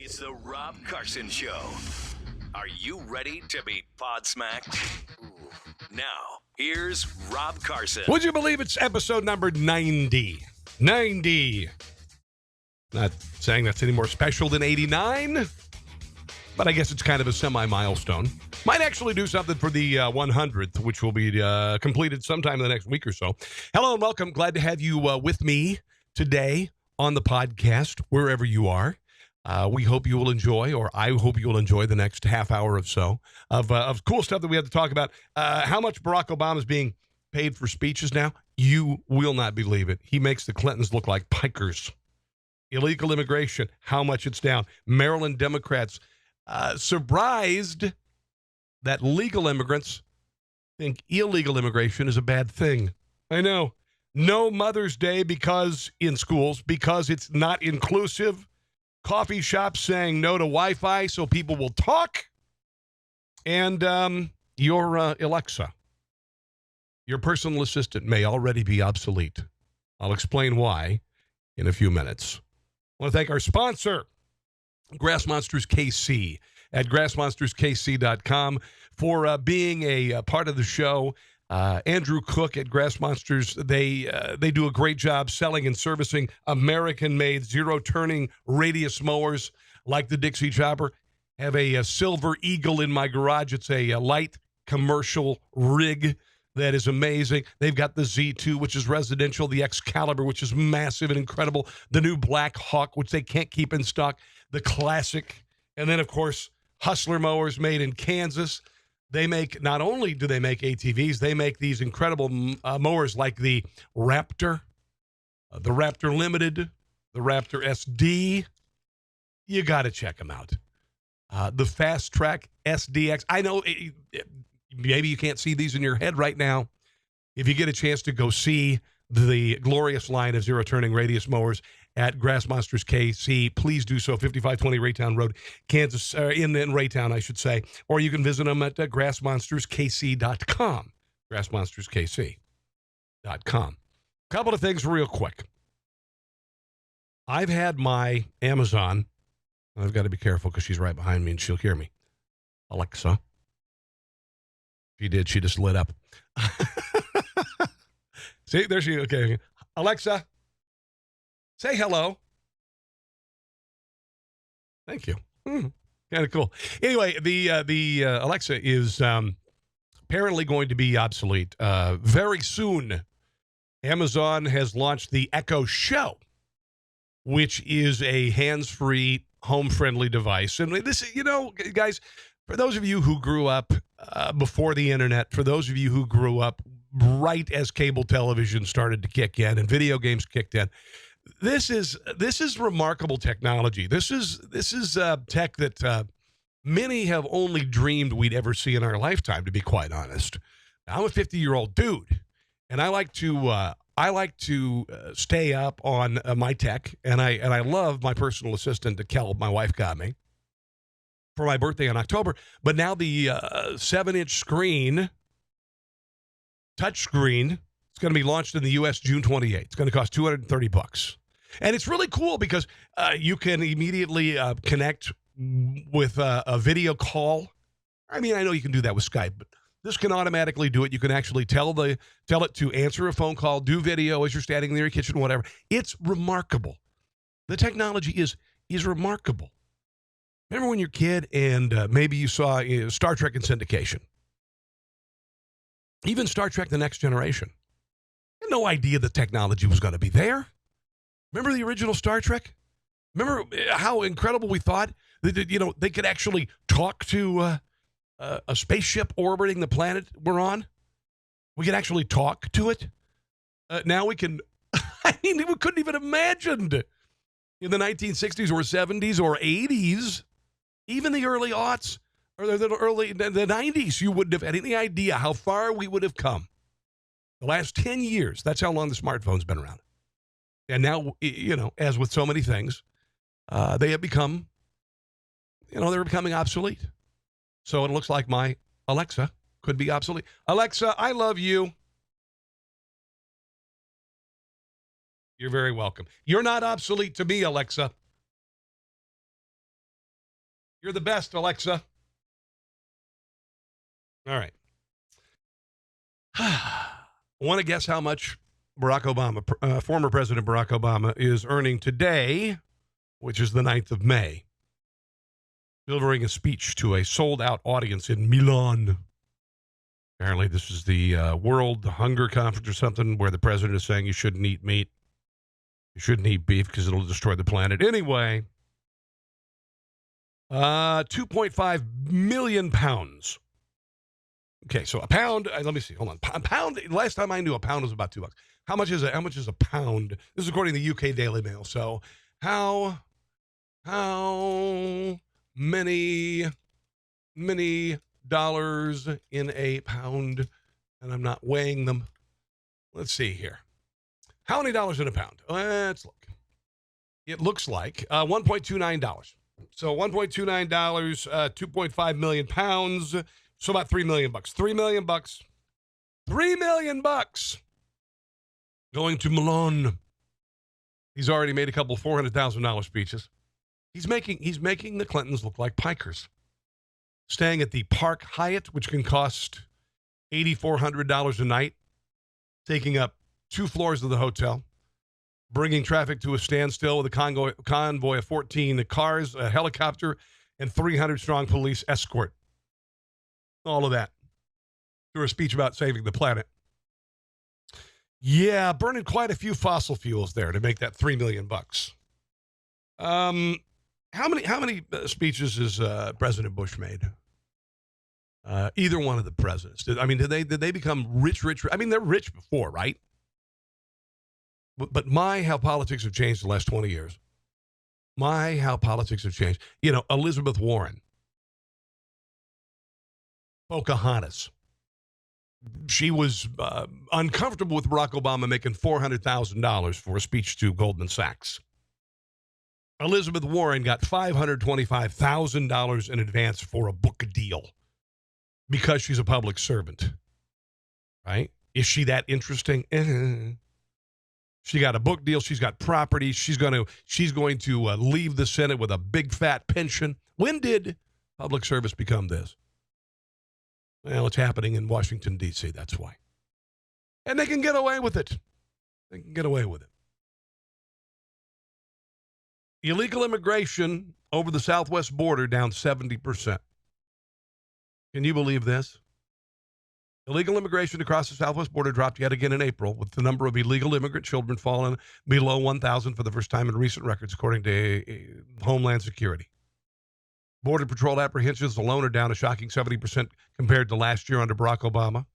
It's the Rob Carson Show. Are you ready to be podsmacked? Now, here's Rob Carson. Would you believe it's episode number 90? 90. Not saying that's any more special than 89, but I guess it's kind of a semi-milestone. Might actually do something for the 100th, which will be completed sometime in the next week or so. Hello and welcome. Glad to have you with me today on the podcast, wherever you are. We hope you will enjoy, or I hope you will enjoy the next half hour or so of cool stuff that we have to talk about. How much Barack Obama is being paid for speeches now, you will not believe it. He makes the Clintons look like pikers. Illegal immigration, how much it's down. Maryland Democrats surprised that legal immigrants think illegal immigration is a bad thing. I know. No Mother's Day in schools because it's not inclusive. Coffee shops saying no to Wi-Fi so people will talk. And your Alexa, your personal assistant, may already be obsolete. I'll explain why in a few minutes. I want to thank our sponsor, Grass Monsters KC, at grassmonsterskc.com for being a part of the show. Andrew Cook at Grass Monsters, they do a great job selling and servicing American-made zero-turning radius mowers like the Dixie Chopper. Have a Silver Eagle in my garage. It's a light commercial rig that is amazing. They've got the Z2, which is residential, the Excalibur, which is massive and incredible, the new Black Hawk, which they can't keep in stock, the Classic, and then, of course, Hustler mowers made in Kansas. They make, not only do they make ATVs, they make these incredible mowers like the Raptor Limited, the Raptor SD. You got to check them out. The Fast Track SDX. I know maybe you can't see these in your head right now. If you get a chance to go see the glorious line of zero-turning radius mowers at Grass Monsters KC, please do so. 5520 Raytown Road, Kansas, in Raytown, I should say. Or you can visit them at grassmonsterskc.com. Grassmonsterskc.com. Couple of things real quick. I've had my Amazon. I've got to be careful because she's right behind me and she'll hear me. Alexa. She did. She just lit up. See, there she is. Okay. Alexa, say hello. Thank you. Kind of cool. Anyway, the Alexa is apparently going to be obsolete very soon. Amazon has launched the Echo Show, which is a hands-free, home-friendly device. And this, guys, for those of you who grew up before the internet, for those of you who grew up right as cable television started to kick in and video games kicked in, this is remarkable technology. This is tech that many have only dreamed we'd ever see in our lifetime, to be quite honest. I'm a 50-year-old dude, and I like to stay up on my tech, and I love my personal assistant that Kel, my wife, got me for my birthday in October. But now the 7-inch screen, touch screen, it's going to be launched in the U.S. June 28th. It's going to cost $230. And it's really cool because you can immediately connect with a video call. I mean, I know you can do that with Skype, but this can automatically do it. You can actually tell it to answer a phone call, do video as you're standing in your kitchen, whatever. It's remarkable. The technology is remarkable. Remember when you're a kid and maybe you saw Star Trek in syndication? Even Star Trek The Next Generation. I had no idea the technology was going to be there. Remember the original Star Trek? Remember how incredible we thought that, they could actually talk to a spaceship orbiting the planet we're on? We could actually talk to it. Now we can, we couldn't even imagine in the 1960s or 70s or 80s, even the early aughts, or the 90s, you wouldn't have had any idea how far we would have come. The last 10 years, that's how long the smartphone's been around. And now, as with so many things, they have become, they're becoming obsolete. So it looks like my Alexa could be obsolete. Alexa, I love you. You're very welcome. You're not obsolete to me, Alexa. You're the best, Alexa. All right. Want to guess how much Barack Obama, former President Barack Obama, is earning today, which is the 9th of May, delivering a speech to a sold-out audience in Milan. Apparently, this is the World Hunger Conference or something where the president is saying you shouldn't eat meat. You shouldn't eat beef because it'll destroy the planet. Anyway, 2.5 million pounds. Okay, so a pound, let me see, hold on. A pound, last time I knew a pound was about $2. How much is a pound? This is according to the UK Daily Mail. So how many dollars in a pound? And I'm not weighing them. Let's see here. How many dollars in a pound? Let's look. It looks like $1.29. So $1.29, 2.5 million pounds. So about $3 million. $3 million. $3 million going to Milan. He's already made a couple $400,000 speeches. He's making the Clintons look like pikers. Staying at the Park Hyatt, which can cost $8,400 a night, taking up 2 floors of the hotel, bringing traffic to a standstill with a convoy of 14 cars, a helicopter, and 300-strong police escort. All of that through a speech about saving the planet. Yeah, burning quite a few fossil fuels there to make that $3 million. How many speeches has President Bush made? Either one of the presidents. Did they become rich? I mean, they're rich before, right? But how politics have changed the last 20 years. How politics have changed. You know, Elizabeth Warren. Pocahontas. She was uncomfortable with Barack Obama making $400,000 for a speech to Goldman Sachs. Elizabeth Warren got $525,000 in advance for a book deal because she's a public servant. Right? Is she that interesting? She got a book deal. She's got property. She's going to leave the Senate with a big fat pension. When did public service become this? Well, it's happening in Washington, D.C., that's why. And they can get away with it. Illegal immigration over the southwest border down 70%. Can you believe this? Illegal immigration across the southwest border dropped yet again in April, with the number of illegal immigrant children falling below 1,000 for the first time in recent records, according to Homeland Security. Border Patrol apprehensions alone are down a shocking 70% compared to last year under Barack Obama.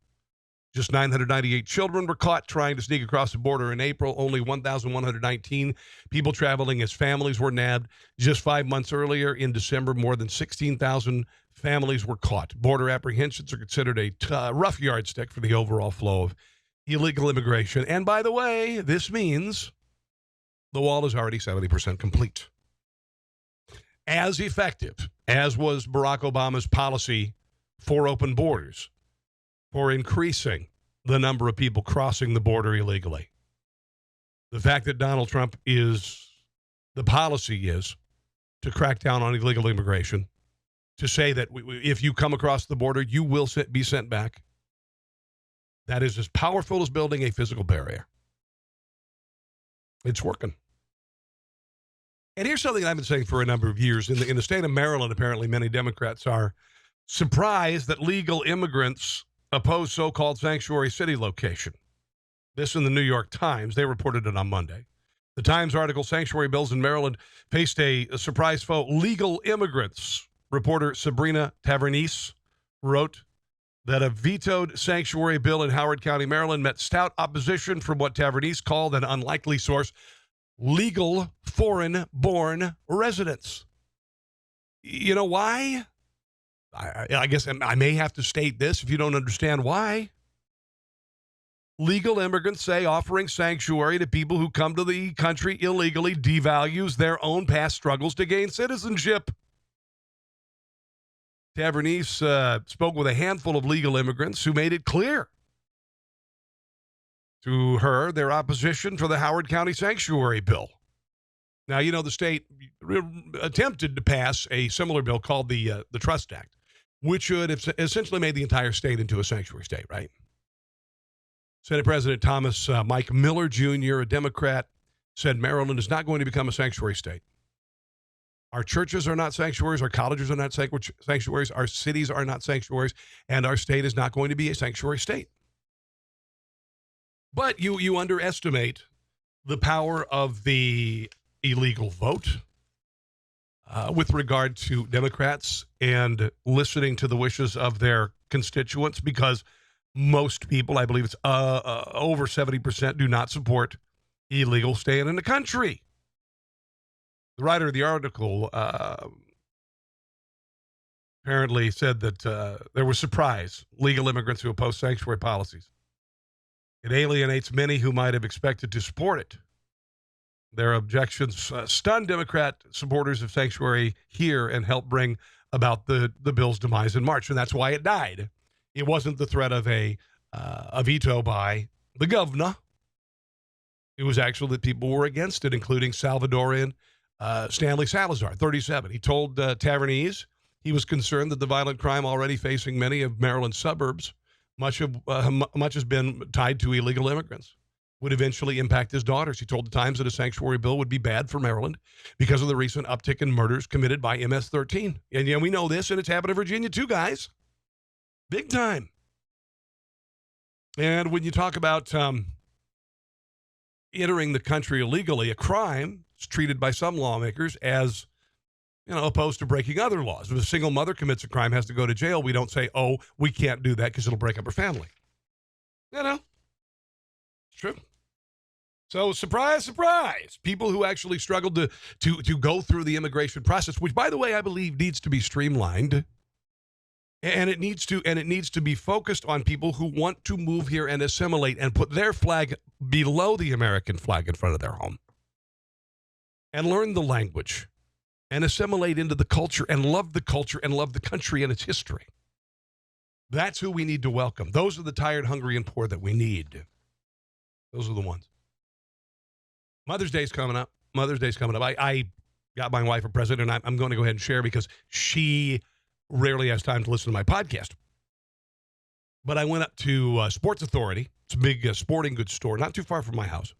Just 998 children were caught trying to sneak across the border in April. Only 1,119 people traveling as families were nabbed. Just 5 months earlier, in December, more than 16,000 families were caught. Border apprehensions are considered a rough yardstick for the overall flow of illegal immigration. And by the way, this means the wall is already 70% complete. As effective as was Barack Obama's policy for open borders, for increasing the number of people crossing the border illegally. The fact that Donald Trump the policy is to crack down on illegal immigration, to say that if you come across the border, you will be sent back. That is as powerful as building a physical barrier. It's working. And here's something I've been saying for a number of years. In the state of Maryland, apparently many Democrats are surprised that legal immigrants oppose so-called sanctuary city location. This in the New York Times. They reported it on Monday. The Times article, Sanctuary Bills in Maryland Faced a Surprise Foe. Legal Immigrants. Reporter Sabrina Tavernise wrote that a vetoed sanctuary bill in Howard County, Maryland met stout opposition from what Tavernise called an unlikely source, legal foreign-born residents. You know why? I guess I may have to state this if you don't understand why. Legal immigrants say offering sanctuary to people who come to the country illegally devalues their own past struggles to gain citizenship. Tavernise spoke with a handful of legal immigrants who made it clear to her their opposition for the Howard County sanctuary bill. Now, the state attempted to pass a similar bill called the Trust Act, which would have essentially made the entire state into a sanctuary state, right? Senate President Thomas Mike Miller Jr., a Democrat, said Maryland is not going to become a sanctuary state. Our churches are not sanctuaries. Our colleges are not sanctuaries. Our cities are not sanctuaries. And our state is not going to be a sanctuary state. But you underestimate the power of the illegal vote with regard to Democrats and listening to the wishes of their constituents, because most people, I believe it's over 70%, do not support illegal staying in the country. The writer of the article apparently said that there was surprise legal immigrants who oppose sanctuary policies. It alienates many who might have expected to support it. Their objections stunned Democrat supporters of sanctuary here and helped bring about the bill's demise in March, and that's why it died. It wasn't the threat of a veto by the governor. It was actually that people were against it, including Salvadorian Stanley Salazar, 37. He told Tavernese he was concerned that the violent crime already facing many of Maryland's suburbs, much has been tied to illegal immigrants, would eventually impact his daughters. He told the Times that a sanctuary bill would be bad for Maryland because of the recent uptick in murders committed by MS-13. And yeah, we know this, and it's happened in Virginia too, guys. Big time. And when you talk about entering the country illegally, a crime is treated by some lawmakers as, opposed to breaking other laws. If a single mother commits a crime, has to go to jail, we don't say, oh, we can't do that because it'll break up her family. It's true. So, surprise, surprise, people who actually struggled to go through the immigration process, which, by the way, I believe needs to be streamlined. And it needs to be focused on people who want to move here and assimilate and put their flag below the American flag in front of their home and learn the language and assimilate into the culture and love the country and its history. That's who we need to welcome. Those are the tired, hungry, and poor that we need. Those are the ones. Mother's Day's coming up. I got my wife a present, and I'm going to go ahead and share because she rarely has time to listen to my podcast. But I went up to Sports Authority. It's a big sporting goods store, not too far from my house.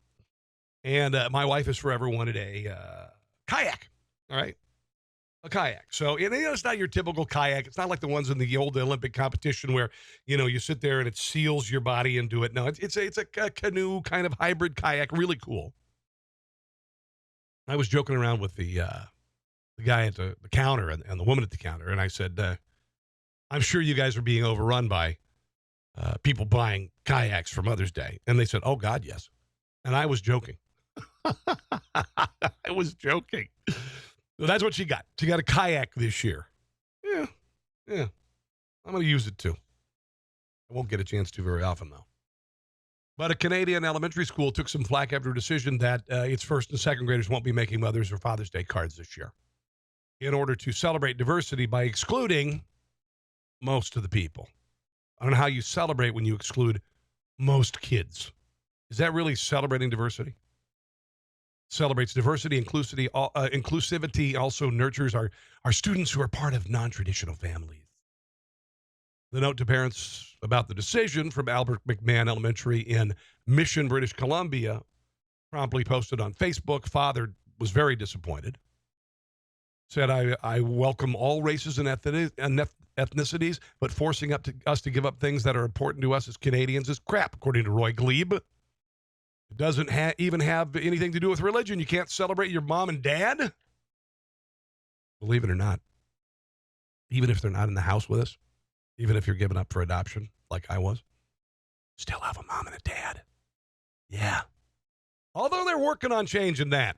And my wife has forever wanted a kayak, all right? A kayak. So, it's not your typical kayak. It's not like the ones in the old Olympic competition where, you sit there and it seals your body into it. No, it's a canoe kind of hybrid kayak, really cool. I was joking around with the guy at the counter and the woman at the counter, and I said, I'm sure you guys are being overrun by people buying kayaks for Mother's Day. And they said, oh, God, yes. And I was joking. I was joking. So that's what she got. She got a kayak this year. Yeah. I'm going to use it, too. I won't get a chance to very often, though. But a Canadian elementary school took some flack after a decision that its first and second graders won't be making Mother's or Father's Day cards this year in order to celebrate diversity by excluding most of the people. I don't know how you celebrate when you exclude most kids. Is that really celebrating diversity? Celebrates diversity, inclusivity, also nurtures our students who are part of non-traditional families. The note to parents about the decision from Albert McMahon Elementary in Mission, British Columbia, promptly posted on Facebook. Father was very disappointed. Said, I welcome all races and ethnicities, but forcing us to give up things that are important to us as Canadians is crap, according to Roy Glebe. It doesn't even have anything to do with religion. You can't celebrate your mom and dad. Believe it or not, even if they're not in the house with us, even if you're given up for adoption, like I was, still have a mom and a dad. Yeah. Although they're working on changing that.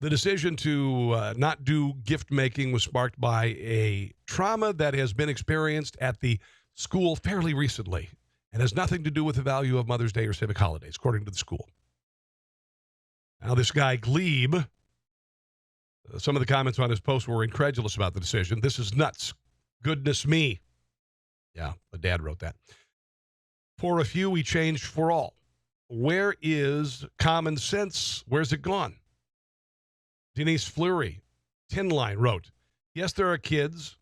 The decision to not do gift making was sparked by a trauma that has been experienced at the school fairly recently and has nothing to do with the value of Mother's Day or civic holidays, according to the school. Now, this guy, Glebe, some of the comments on his post were incredulous about the decision. This is nuts. Goodness me. Yeah, the dad wrote that. For a few, we changed for all. Where is common sense? Where's it gone? Denise Fleury, Tin Line, wrote, yes, there are kids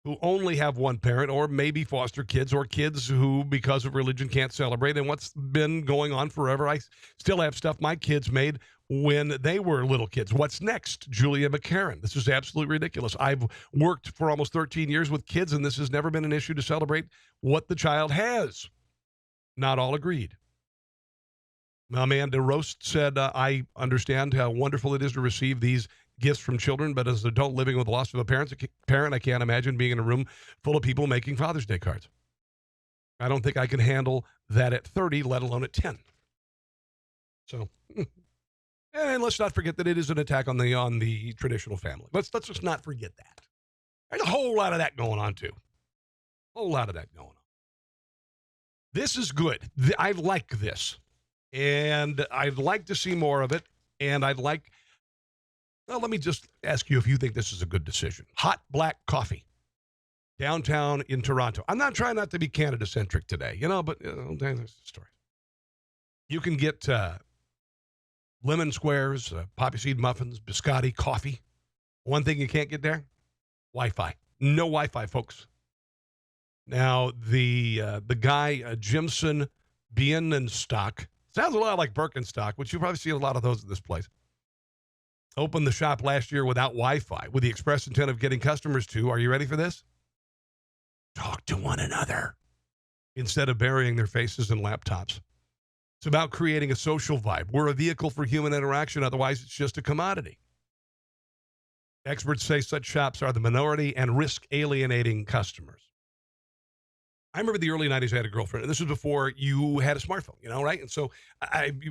who only have one parent, or maybe foster kids, or kids who, because of religion, can't celebrate. And what's been going on forever, I still have stuff my kids made when they were little kids. What's next? Julia McCarran. This is absolutely ridiculous. I've worked for almost 13 years with kids, and this has never been an issue to celebrate what the child has. Not all agreed. Amanda Roast said, I understand how wonderful it is to receive these gifts from children, but as an adult living with the loss of a parent, I can't imagine being in a room full of people making Father's Day cards. I don't think I can handle that at 30, let alone at 10. So, and let's not forget that it is an attack on the traditional family. Let's just not forget that. There's a whole lot of that going on, too. A whole lot of that going on. This is good. I like this. And I'd like to see more of it. And I'd like... Well, let me just ask you if you think this is a good decision. Hot black coffee, downtown in Toronto. I'm not trying not to be Canada-centric today, but there's the story. You can get lemon squares, poppy seed muffins, biscotti, coffee. One thing you can't get there, Wi-Fi. No Wi-Fi, folks. Now, the guy, Jimson Bienenstock, sounds a lot like Birkenstock, which you probably see a lot of those at this place. Opened the shop last year without Wi-Fi, with the express intent of getting customers to, are you ready for this? Talk to one another instead of burying their faces in laptops. It's about creating a social vibe. We're a vehicle for human interaction, otherwise it's just a commodity. Experts say such shops are the minority and risk alienating customers. I remember the early 90s, I had a girlfriend, and this was before you had a smartphone, right? And so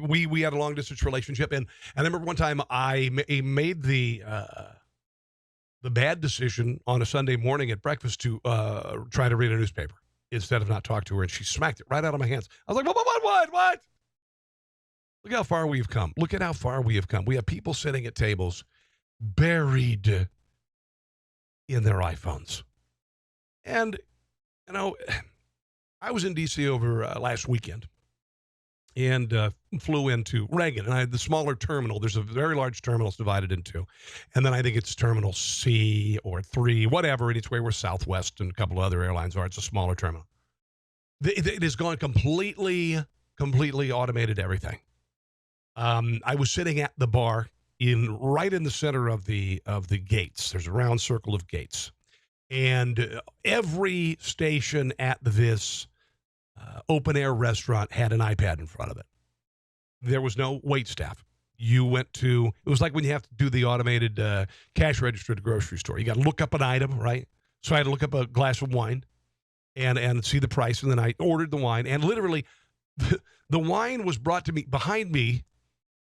we had a long-distance relationship, and I remember one time I made the bad decision on a Sunday morning at breakfast to try to read a newspaper instead of not talk to her, and she smacked it right out of my hands. I was like, what? Look how far we've come. Look at how far we have come. We have people sitting at tables buried in their iPhones. And, I was in D.C. over last weekend and flew into Reagan. And I had the smaller terminal. There's a very large terminal it's divided into. And then I think it's Terminal C or 3, whatever. And it's where Southwest and a couple of other airlines are. It's a smaller terminal. It has gone completely automated everything. I was sitting at the bar right in the center of the gates. There's a round circle of gates. And every station at this open-air restaurant had an iPad in front of it. There was no wait staff. You went to, it was like when you have to do the automated cash register at the grocery store. You got to look up an item, right? So I had to look up a glass of wine and see the price, and then I ordered the wine. And literally, the wine was brought to me behind me.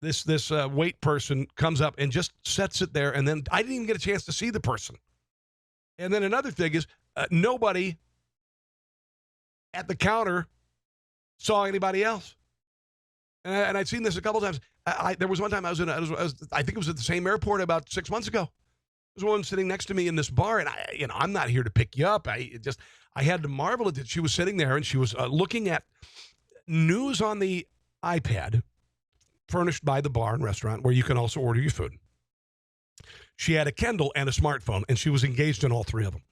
This wait person comes up and just sets it there, and then I didn't even get a chance to see the person. And then another thing is, nobody at the counter saw anybody else. And I'd seen this a couple times. There was one time I think it was at the same airport about 6 months ago. There was a woman sitting next to me in this bar, and I'm not here to pick you up. I had to marvel at it. She was sitting there, and she was looking at news on the iPad furnished by the bar and restaurant where you can also order your food. She had a Kindle and a smartphone, and she was engaged in all three of them.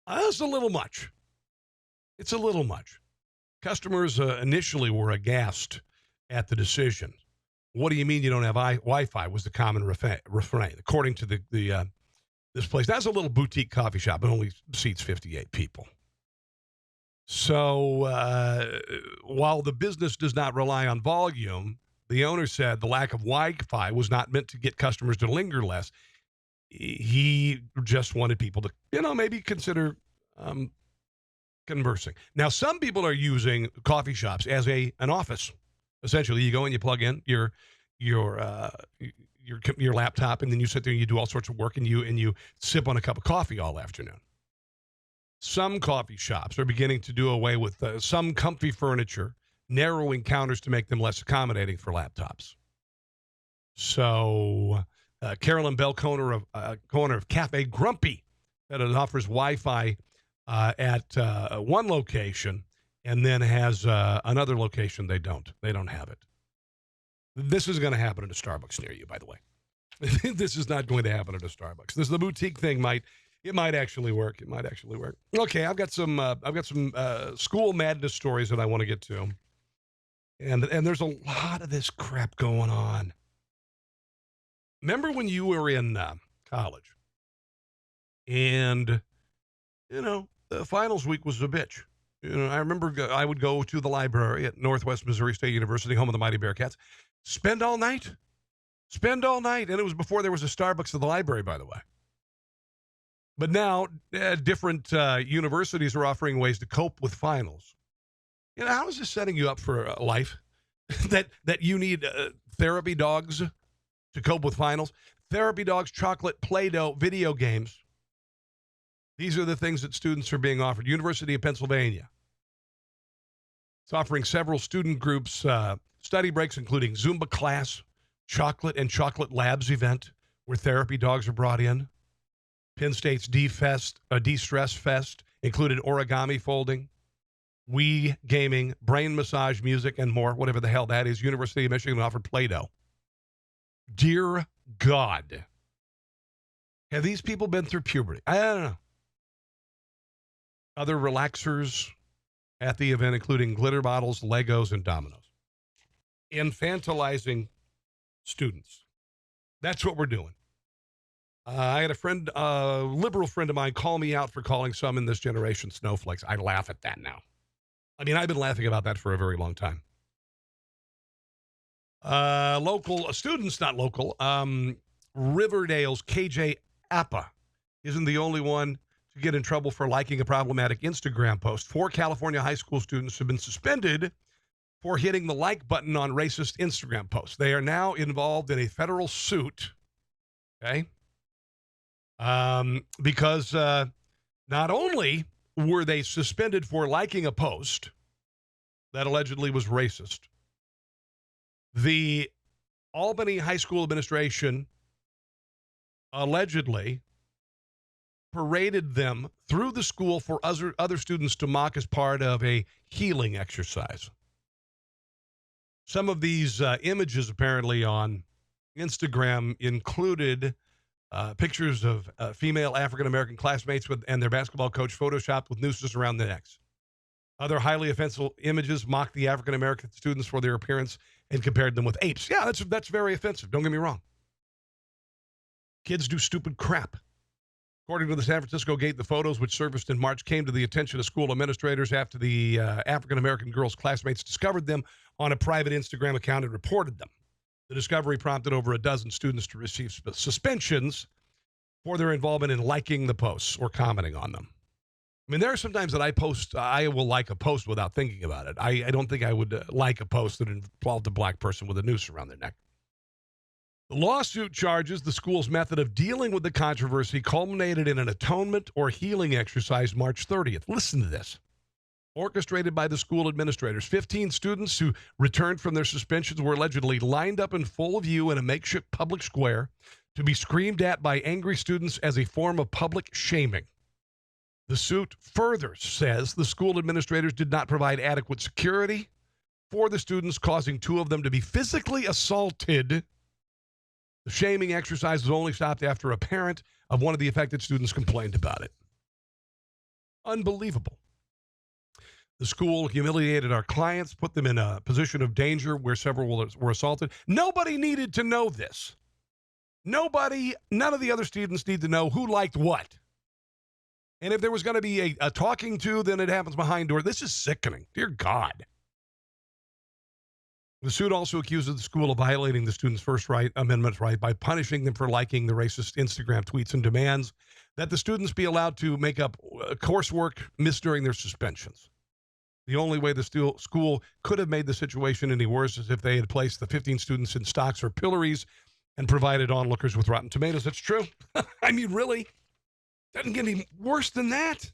That's a little much. It's a little much. Customers initially were aghast at the decision. What do you mean you don't have Wi-Fi was the common refrain, according to this place. That's a little boutique coffee shop. It only seats 58 people. So while the business does not rely on volume, the owner said the lack of Wi-Fi was not meant to get customers to linger less. He just wanted people to, maybe consider conversing. Now, some people are using coffee shops as an office. Essentially, you go and you plug in your laptop, and then you sit there and you do all sorts of work, and you sip on a cup of coffee all afternoon. Some coffee shops are beginning to do away with some comfy furniture, narrowing counters to make them less accommodating for laptops. So Carolyn Bell, corner of Cafe Grumpy, that it offers Wi-Fi at one location, and then has another location they don't have it. This is going to happen at a Starbucks near you, by the way. This is not going to happen at a Starbucks. This the boutique thing might actually work. It might actually work. Okay, I've got some school madness stories that I want to get to, and there's a lot of this crap going on. Remember when you were in college, and the finals week was a bitch. I remember I would go to the library at Northwest Missouri State University, home of the Mighty Bearcats, spend all night, and it was before there was a Starbucks at the library, by the way. But now, different universities are offering ways to cope with finals. How is this setting you up for life? that you need therapy dogs to cope with finals? Therapy dogs, chocolate, Play-Doh, video games. These are the things that students are being offered. University of Pennsylvania. It's offering several student groups study breaks, including Zumba class, chocolate and chocolate labs event, where therapy dogs are brought in. Penn State's De-Stress Fest included origami folding, Wii gaming, brain massage music, and more, whatever the hell that is. University of Michigan offered Play-Doh. Dear God. Have these people been through puberty? I don't know. Other relaxers at the event, including glitter bottles, Legos, and dominoes. Infantilizing students. That's what we're doing. I had a friend, liberal friend of mine, call me out for calling some in this generation snowflakes. I laugh at that now. I mean, I've been laughing about that for a very long time. Local students, not local. Riverdale's KJ Appa isn't the only one to get in trouble for liking a problematic Instagram post. 4 California high school students have been suspended for hitting the like button on racist Instagram posts. They are now involved in a federal suit, okay? Because not only were they suspended for liking a post that allegedly was racist, the Albany High School administration allegedly paraded them through the school for other students to mock as part of a healing exercise. Some of these images apparently on Instagram included pictures of female African-American classmates and their basketball coach photoshopped with nooses around their necks. Other highly offensive images mocked the African-American students for their appearance and compared them with apes. Yeah, that's very offensive. Don't get me wrong. Kids do stupid crap. According to the San Francisco Gate, the photos, which surfaced in March, came to the attention of school administrators after the African-American girls' classmates discovered them on a private Instagram account and reported them. The discovery prompted over a dozen students to receive suspensions for their involvement in liking the posts or commenting on them. I mean, there are some times that I will like a post without thinking about it. I don't think I would like a post that involved a black person with a noose around their neck. The lawsuit charges the school's method of dealing with the controversy culminated in an atonement or healing exercise March 30th. Listen to this. Orchestrated by the school administrators, 15 students who returned from their suspensions were allegedly lined up in full view in a makeshift public square to be screamed at by angry students as a form of public shaming. The suit further says the school administrators did not provide adequate security for the students, causing 2 of them to be physically assaulted. The shaming exercise was only stopped after a parent of one of the affected students complained about it. Unbelievable. The school humiliated our clients, put them in a position of danger where several were assaulted. Nobody needed to know this. None of the other students need to know who liked what. And if there was going to be a talking to, then it happens behind door. This is sickening. Dear God. The suit also accuses the school of violating the students' First Amendment right by punishing them for liking the racist Instagram tweets and demands that the students be allowed to make up coursework missed during their suspensions. The only way the school could have made the situation any worse is if they had placed the 15 students in stocks or pillories and provided onlookers with rotten tomatoes. That's true. I mean, really? Doesn't get any worse than that.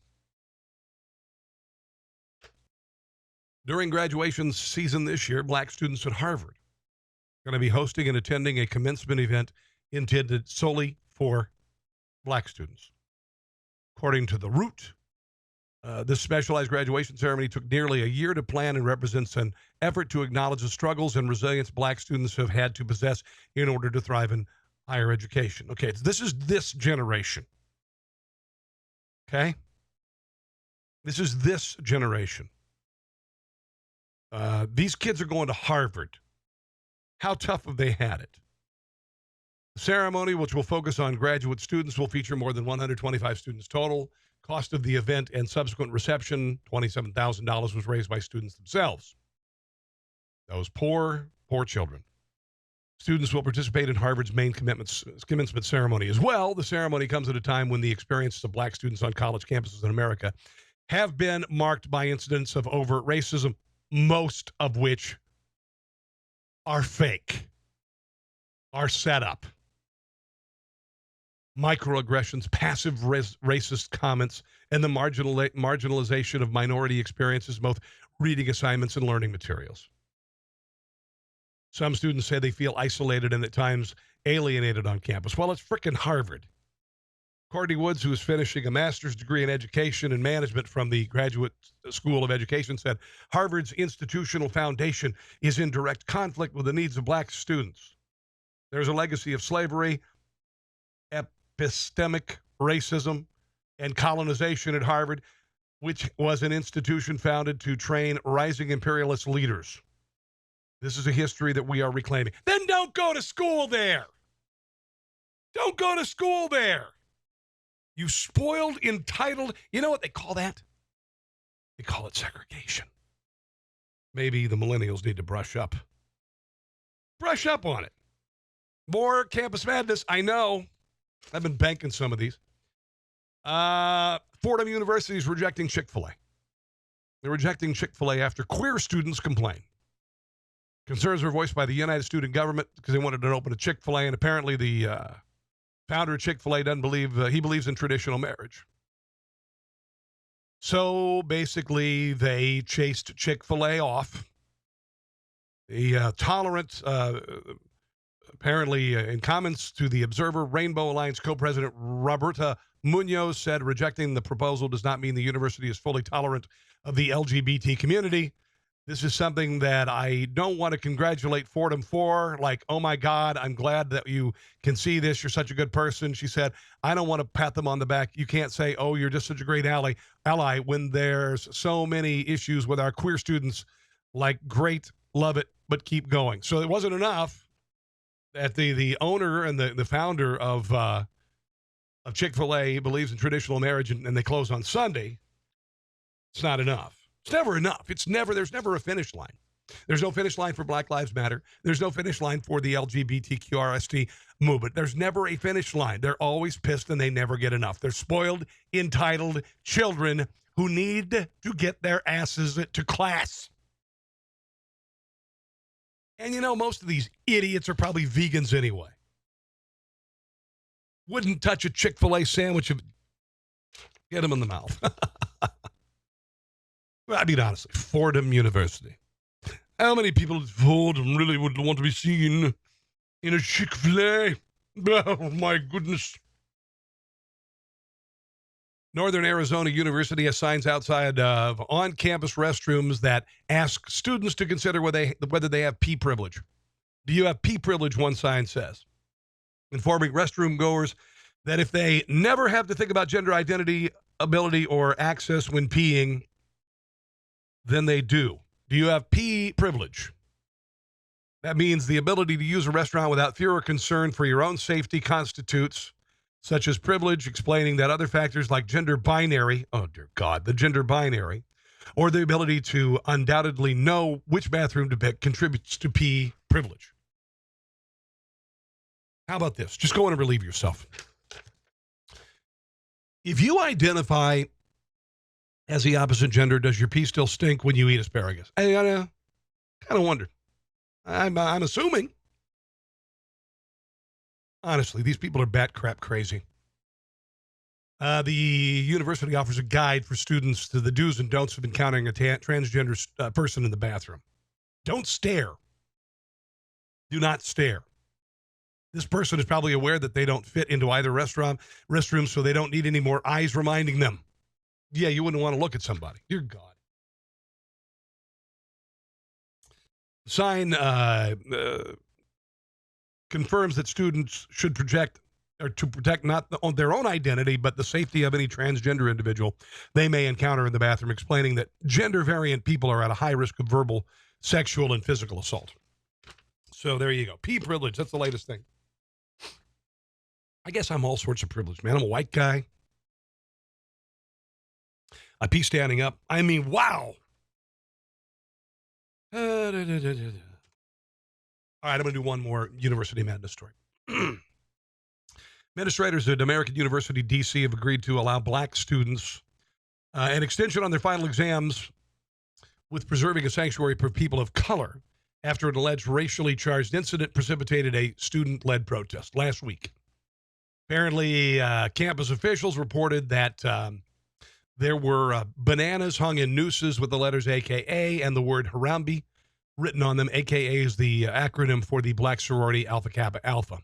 During graduation season this year, black students at Harvard are going to be hosting and attending a commencement event intended solely for black students. According to The Root, This specialized graduation ceremony took nearly a year to plan and represents an effort to acknowledge the struggles and resilience Black students have had to possess in order to thrive in higher education. Okay, this is this generation. Okay? This is this generation. These kids are going to Harvard. How tough have they had it? The ceremony, which will focus on graduate students, will feature more than 125 students total. Cost of the event and subsequent reception, $27,000, was raised by students themselves. Those poor children. Students will participate in Harvard's main commencement ceremony as well. The ceremony comes at a time when the experiences of Black students on college campuses in America have been marked by incidents of overt racism, most of which are fake, are set up. Microaggressions, passive racist comments, and the marginalization of minority experiences, both reading assignments and learning materials. Some students say they feel isolated and at times alienated on campus. Well, it's frickin' Harvard. Courtney Woods, who is finishing a master's degree in education and management from the Graduate School of Education, said Harvard's institutional foundation is in direct conflict with the needs of Black students. There's a legacy of slavery, epistemic racism, and colonization at Harvard, which was an institution founded to train rising imperialist leaders. This is a history that we are reclaiming. Then don't go to school there. Don't go to school there. You spoiled, entitled, you know what they call that? They call it segregation. Maybe the millennials need to brush up. Brush up on it. More campus madness, I know. I've been banking some of these. Fordham University is rejecting Chick-fil-A. They're rejecting Chick-fil-A after queer students complain. Concerns were voiced by the United Student Government because they wanted to open a Chick-fil-A, and apparently the founder of Chick-fil-A doesn't believe, he believes in traditional marriage. So basically, they chased Chick-fil-A off. The tolerant, apparently in comments to the Observer, Rainbow Alliance co-president Roberta Munoz said rejecting the proposal does not mean the university is fully tolerant of the LGBT community. This is something that I don't want to congratulate Fordham for. Like, oh my God, I'm glad that you can see this. You're such a good person. She said, I don't want to pat them on the back. You can't say, oh, you're just such a great ally when there's so many issues with our queer students. Like, great, love it, but keep going. So it wasn't enough that the owner and the founder of Chick-fil-A believes in traditional marriage and they close on Sunday. It's not enough. It's never enough. There's never a finish line. There's no finish line for Black Lives Matter. There's no finish line for the LGBTQRST movement. There's never a finish line. They're always pissed and they never get enough. They're spoiled, entitled children who need to get their asses to class. And you know, most of these idiots are probably vegans anyway. Wouldn't touch a Chick-fil-A sandwich if get them in the mouth. I mean, honestly, Fordham University. How many people at Fordham really would want to be seen in a Chick-fil-A? Oh, my goodness. Northern Arizona University has signs outside of on-campus restrooms that ask students to consider whether they have pee privilege. Do you have pee privilege, one sign says. Informing restroom goers that if they never have to think about gender identity, ability, or access when peeing, then they do. Do you have pee privilege? That means the ability to use a restaurant without fear or concern for your own safety constitutes such as privilege, explaining that other factors like gender binary, oh dear God, the gender binary, or the ability to undoubtedly know which bathroom to pick contributes to pee privilege. How about this? Just go in and relieve yourself. If you identify as the opposite gender, does your pee still stink when you eat asparagus? I kind of wonder. I'm assuming. Honestly, these people are bat crap crazy. The university offers a guide for students to the do's and don'ts of encountering a transgender person in the bathroom. Don't stare. Do not stare. This person is probably aware that they don't fit into either restroom, so they don't need any more eyes reminding them. Yeah, you wouldn't want to look at somebody. Dear God. Sign confirms that students should project or to protect not their own identity, but the safety of any transgender individual they may encounter in the bathroom, explaining that gender variant people are at a high risk of verbal, sexual, and physical assault. So there you go. P privilege. That's the latest thing. I guess I'm all sorts of privileged, man. I'm a white guy. I pee standing up. I mean, wow. All right, I'm going to do one more University Madness story. Administrators at American University, D.C. have agreed to allow black students an extension on their final exams with preserving a sanctuary for people of color after an alleged racially charged incident precipitated a student-led protest last week. Apparently, campus officials reported that there were bananas hung in nooses with the letters AKA and the word Harambe written on them. AKA is the acronym for the Black Sorority Alpha Kappa Alpha.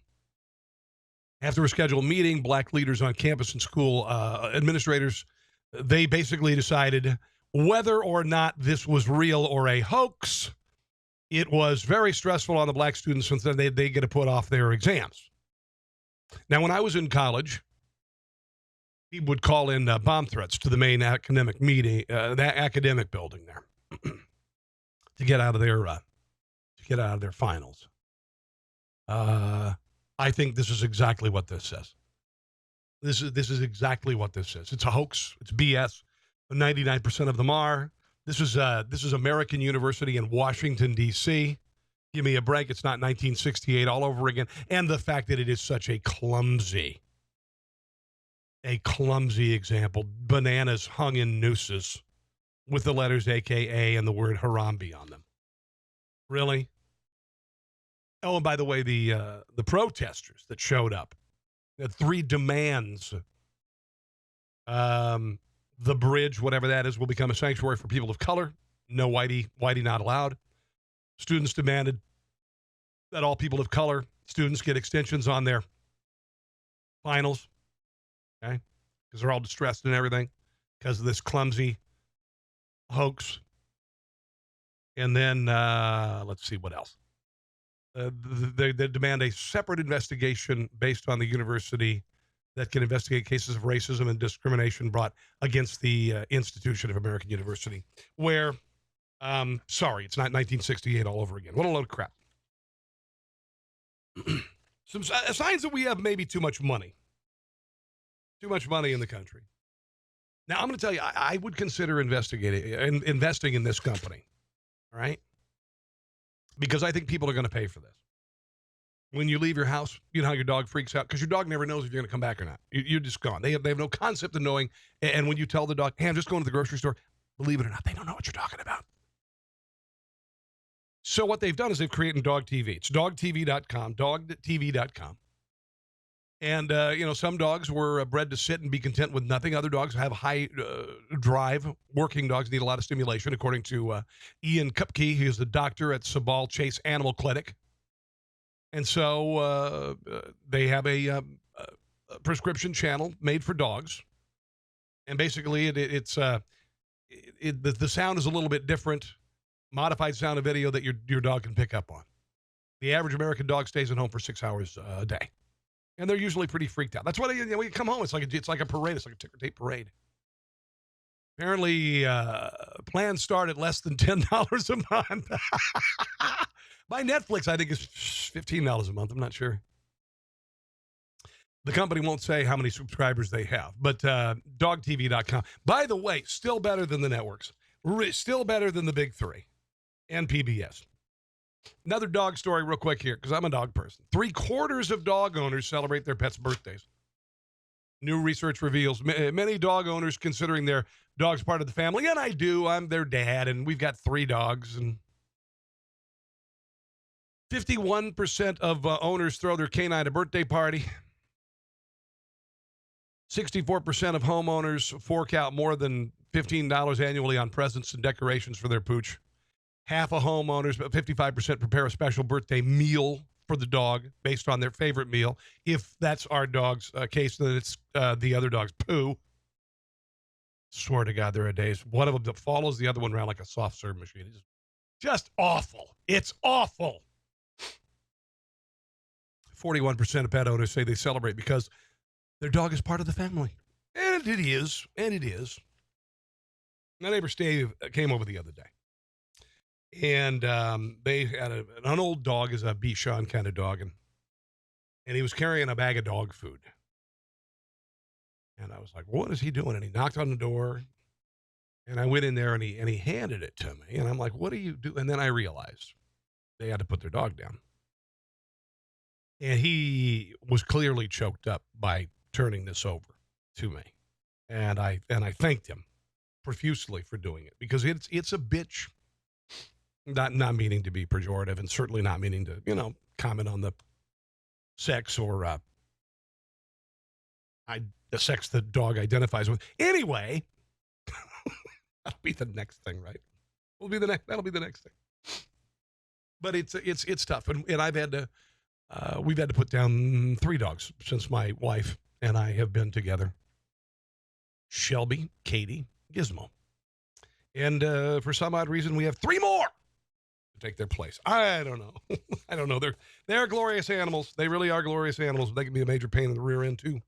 After a scheduled meeting, black leaders on campus and school administrators, they basically decided whether or not this was real or a hoax. It was very stressful on the black students since then they get to put off their exams. Now, when I was in college, he would call in bomb threats to the main academic meeting, that academic building there, to get out of their finals. I think this is exactly what this says. This is exactly what this says. It's a hoax. It's BS. 99% of them are. This is American University in Washington, D.C. Give me a break. It's not 1968 all over again. And the fact that it is such a clumsy example. Bananas hung in nooses with the letters AKA and the word Harambe on them. Really? Oh, and by the way, the protesters that showed up had 3 demands. The bridge, whatever that is, will become a sanctuary for people of color. No whitey not allowed. Students demanded that all people of color students get extensions on their finals. Okay? Because they're all distressed and everything because of this clumsy hoax. And then, let's see what else. They demand a separate investigation based on the university that can investigate cases of racism and discrimination brought against the institution of American University, where, sorry, it's not 1968 all over again. What a load of crap. Some signs that we have maybe too much money in the country. Now, I'm going to tell you, I would consider investing in this company, all right? Because I think people are going to pay for this. When you leave your house, you know how your dog freaks out? Because your dog never knows if you're going to come back or not. You're just gone. They have no concept of knowing. And when you tell the dog, hey, I'm just going to the grocery store, believe it or not, they don't know what you're talking about. So what they've done is they've created Dog TV. It's dogtv.com, dogtv.com. And, some dogs were bred to sit and be content with nothing. Other dogs have high drive. Working dogs need a lot of stimulation, according to Ian Kupke. He is the doctor at Sabal Chase Animal Clinic. And so they have a prescription channel made for dogs. And basically, the sound is a little bit different, modified sound and video that your dog can pick up on. The average American dog stays at home for 6 hours a day. And they're usually pretty freaked out. That's why when you come home, it's like a parade. It's like a ticker tape parade. Apparently, plans start at less than $10 a month. My Netflix, I think, is $15 a month. I'm not sure. The company won't say how many subscribers they have, but dogtv.com. By the way, still better than the networks. Still better than the big 3 and PBS. Another dog story real quick here, because I'm a dog person. 3/4 of dog owners celebrate their pets' birthdays. New research reveals many dog owners considering their dog's part of the family, and I do. I'm their dad, and we've got 3 dogs. And 51% of owners throw their canine a birthday party. 64% of homeowners fork out more than $15 annually on presents and decorations for their pooch. Half of homeowners, but 55% prepare a special birthday meal for the dog based on their favorite meal. If that's our dog's case, then it's the other dog's poo. Swear to God, there are days. One of them that follows the other one around like a soft serve machine. It's just awful. It's awful. 41% of pet owners say they celebrate because their dog is part of the family. And it is. And it is. My neighbor Steve came over the other day. And they had an old dog, is a Bichon kind of dog. And he was carrying a bag of dog food. And I was like, what is he doing? And he knocked on the door. And I went in there and he handed it to me. And I'm like, what do you do? And then I realized they had to put their dog down. And he was clearly choked up by turning this over to me. And I thanked him profusely for doing it because it's a bitch. Not meaning to be pejorative and certainly not meaning to, comment on the sex or the sex the dog identifies with. Anyway, that'll be the next thing, right? That'll be the next thing. But it's tough, and I've had to we've had to put down 3 dogs since my wife and I have been together. Shelby, Katie, Gizmo, and for some odd reason we have 3 more to take their place. I don't know. I don't know. They're glorious animals. They really are glorious animals. They can be a major pain in the rear end too.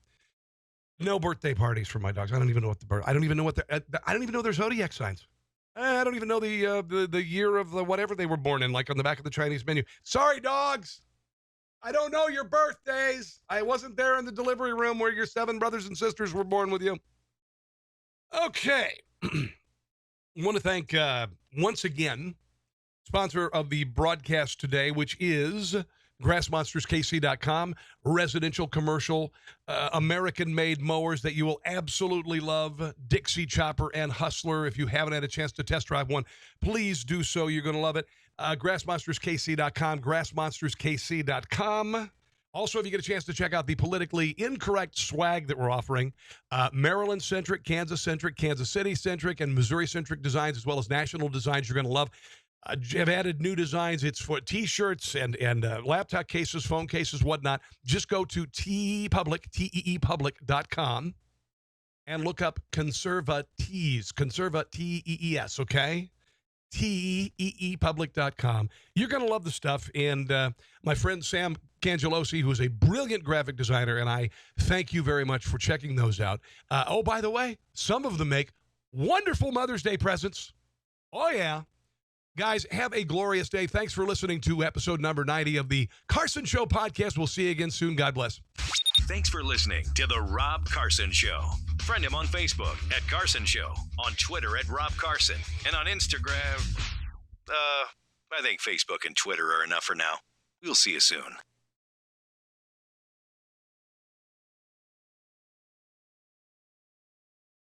No birthday parties for my dogs. I don't even know I don't even know their zodiac signs. I don't even know the year of the whatever they were born in, like on the back of the Chinese menu. Sorry, dogs. I don't know your birthdays. I wasn't there in the delivery room where your 7 brothers and sisters were born with you. Okay. I want to thank, once again, sponsor of the broadcast today, which is GrassMonstersKC.com, residential, commercial, American-made mowers that you will absolutely love. Dixie Chopper and Hustler. If you haven't had a chance to test drive one, please do so. You're going to love it. GrassMonstersKC.com, GrassMonstersKC.com. Also, if you get a chance to check out the politically incorrect swag that we're offering, Maryland-centric, Kansas-centric, Kansas City-centric, and Missouri-centric designs, as well as national designs you're going to love. Have added new designs. It's for T-shirts and laptop cases, phone cases, whatnot. Just go to teepublic.com and look up Conserva Tees, Conserva Tees, okay? teepublic.com. You're going to love the stuff. And my friend Sam Cangelosi, who is a brilliant graphic designer, and I thank you very much for checking those out. By the way, some of them make wonderful Mother's Day presents. Oh, yeah. Guys, have a glorious day. Thanks for listening to episode number 90 of the Carson Show podcast. We'll see you again soon. God bless. Thanks for listening to The Rob Carson Show. Friend him on Facebook at Carson Show, on Twitter at Rob Carson, and on Instagram, I think Facebook and Twitter are enough for now. We'll see you soon.